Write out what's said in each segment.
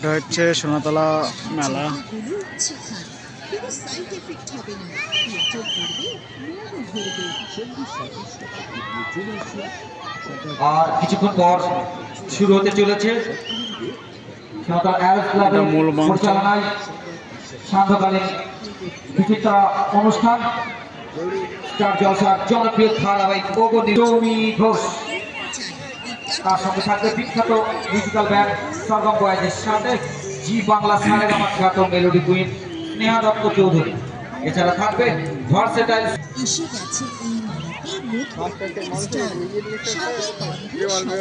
এটা হচ্ছে সোনাতলা মেলা। আর কিছুক্ষণ পর শুরু হতে চলেছে মূল মঞ্চ। পরিচালনায় সান্ধ্যকালীন বিচিত্র অনুষ্ঠান স্টার জলসার জনপ্রিয় ধারাবাহিক অগ্নি ঘোষ। তার সঙ্গে থাকবে বিখ্যাত মিউজিক্যাল ব্যান্ড সরগম বয়েজের সাথে জি বাংলা সারেগামা খ্যাত মেলোডি কুইন স্নেহা দত্ত চৌধুরী। এছাড়া থাকবে ভার্সেটাইল। এসে গেছে এই মেলাতে নতুন স্টার সাথে পাবে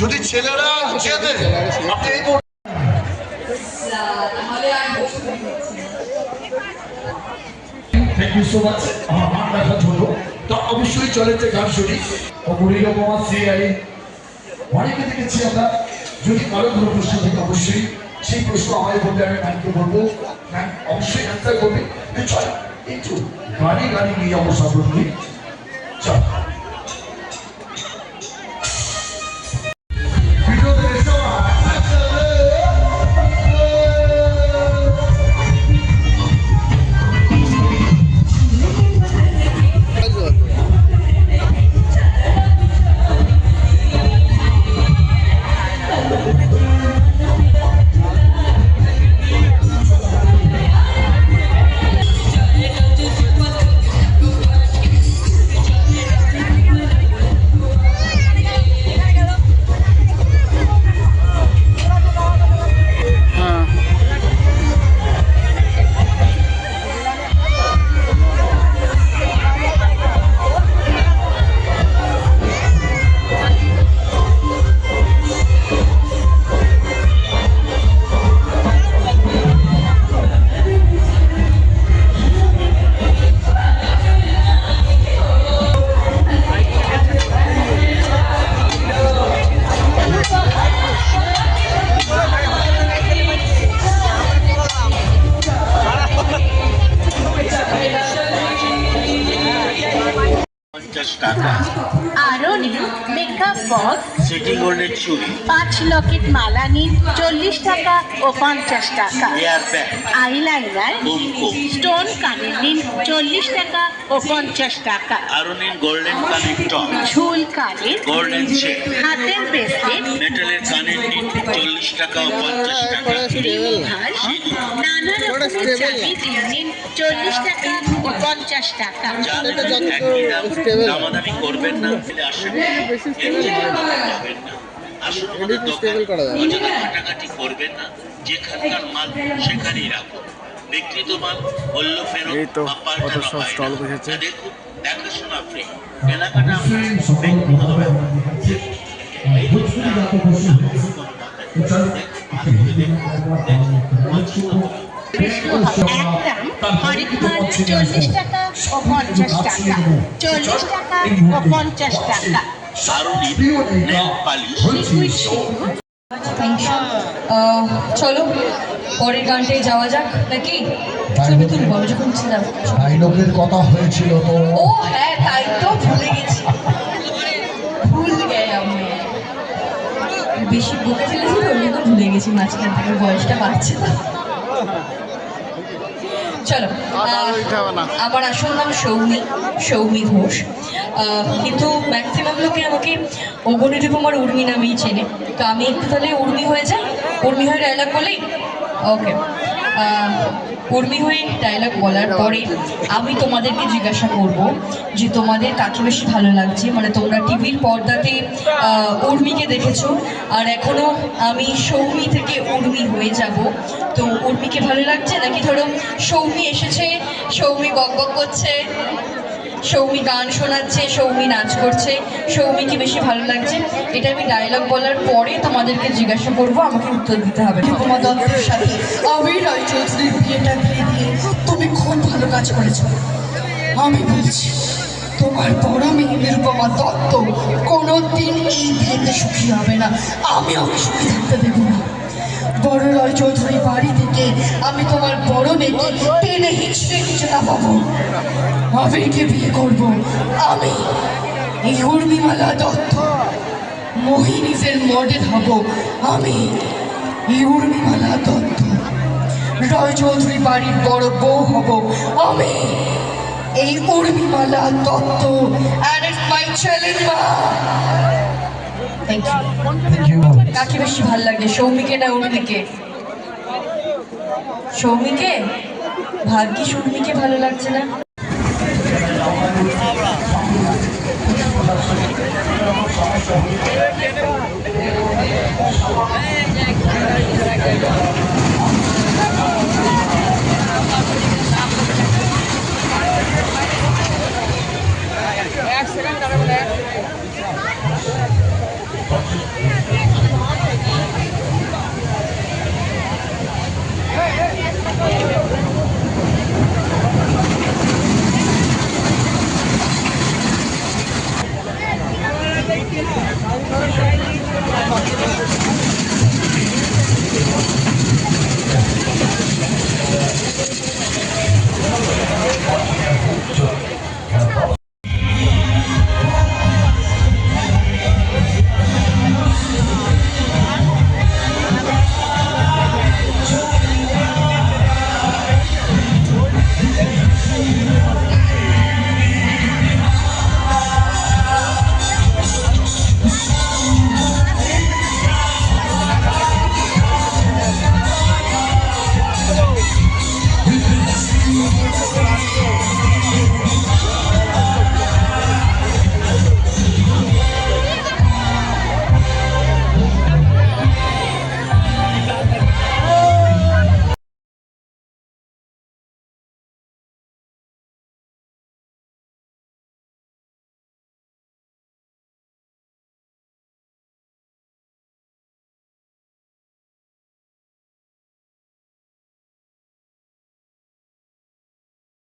যদি ছেলেরা যেতে আপনি এই থ্যাংক ইউ সো মাচ আমার মান রাখার জন্য। তো অবশ্যই চলেছে গান শুনি অপরিণা মামা সিআই অনেকে দেখেছি আমরা। যদি কারো কোনো প্রশ্ন থাকে অবশ্যই সেই প্রশ্ন আমায় বললে আমি ম্যামকে বলবো, ম্যাম অবশ্যই অ্যান্সার করবে। চল একটু গাড়ি নিয়ে যাবো সামনে। চল আরও নিন মেকআপ বক্স, সিটি গোল্ডের চুড়ি, 5 লকেট মালা নিন 40 টাকা ও 50 টাকা। হেয়ার ব্যান্ড, আইলাইনার, কুমকুম, স্টোন কানের নিন 40 টাকা ও 50 টাকা। আরও নিন গোল্ডেন কানের টপ, ঝুল কানের, গোল্ডেন চেন, হাতের ব্রেসলেট, মেটালের কানের নিন 40 টাকা ও 50 টাকা। রিভার, নানা রকমের চাবি নিন 40 টাকা ও 50 টাকা। যা নেবেন একই দাম, দামাদামি করবেন না। আসেন যাবেন না, আসুন আমাদের দোকানে, অযথা ঘাটাঘাটি করবেন না। যেখানকার মাল সেখানেই রাখুন। বিক্রিত মাল বলল ফেরত এই তো বা কত পাল্টানো সব হয় স্টল না। বসেছে। দেখুন, দেখাশোনা ফ্রি, কেনাকাটা আপনার ব্যক্তিগত ব্যাপার। একদম হরেক মাল 40 টাকা ও 50 টাকা, 40 টাকা ও 50 টাকা। আরও নিন নেল পালিশ, লিকুইড সিঁদুর, চলো পরের গানটায় যাওয়া যাক নাকি? তুমি বলো যখন ছিলাম ডায়লগের কথা হয়েছিল তো। ও হ্যাঁ, তাই তো ভুলে গেছি, ভুল গে আমি বেশি বকে ফেলেছি তো, ওই ভুলে গেছি মাঝখান থেকে, বয়সটা বাড়ছে তো। চলো, আমার আসল নাম সৌমি ঘোষ, কিন্তু ম্যাক্সিমাম লোকে আমাকে অবনীতি কুমার উর্মি নামেই চেনে। তো আমি একটু তাহলে উর্মি হয়ে যাই, উর্মি হয়ে ডায়লগ বলেই। ওকে, উর্মি হয়ে ডায়লগ বলার পরে আমি তোমাদেরকে জিজ্ঞাসা করব যে তোমাদের কাকে বেশি ভালো লাগছে। মানে তোমরা টিভির পর্দাতে উর্মিকে দেখেছো, আর এখনো আমি সৌমি থেকে উর্মি হয়ে যাব। তো উর্মিকে ভালো লাগছে, নাকি ধরো সৌমি এসেছে, সৌমি বক বক করছে, সৌমি গান শোনাচ্ছে, সৌমি নাচ করছে, সৌমিকে বেশি ভালো লাগছে? এটা আমি ডায়লগ বলার পরে তোমাদেরকে জিজ্ঞাসা করবো, আমাকে উত্তর দিতে হবে। তোমার দত্তের সাথে আবির রায় চৌধুরীর বিয়েটা দিয়ে দিয়ে তুমি খুব ভালো কাজ করেছো। আমি বলছি তোমার বড় মেয়ে নিরুপমা দত্ত কোনোদিন এই বিয়েতে সুখী হবে না, আমি ওকে সুখী থাকতে দেবো না। বড় রায় চৌধুরী বাড়ি থেকে আমি তোমার বড় মেয়েকে টেনে হিঁচড়ে নিচে নামাবো, আবিরকে বিয়ে করব আমি। এই উর্মিমালা দত্ত মোহিনীদের মডেল হব আমি। এই উর্মিমালা দত্ত রায় চৌধুরী বাড়ির বড় বউ হব আমি। এই Urmimala Dutta, and it's my challenge মা। Thank you. কাকে বেশি ভালো লাগে, সৌমিকে না উর্মিকে? সৌমিকে? ভাগ্যিস উর্মিকে ভালো লাগছে না।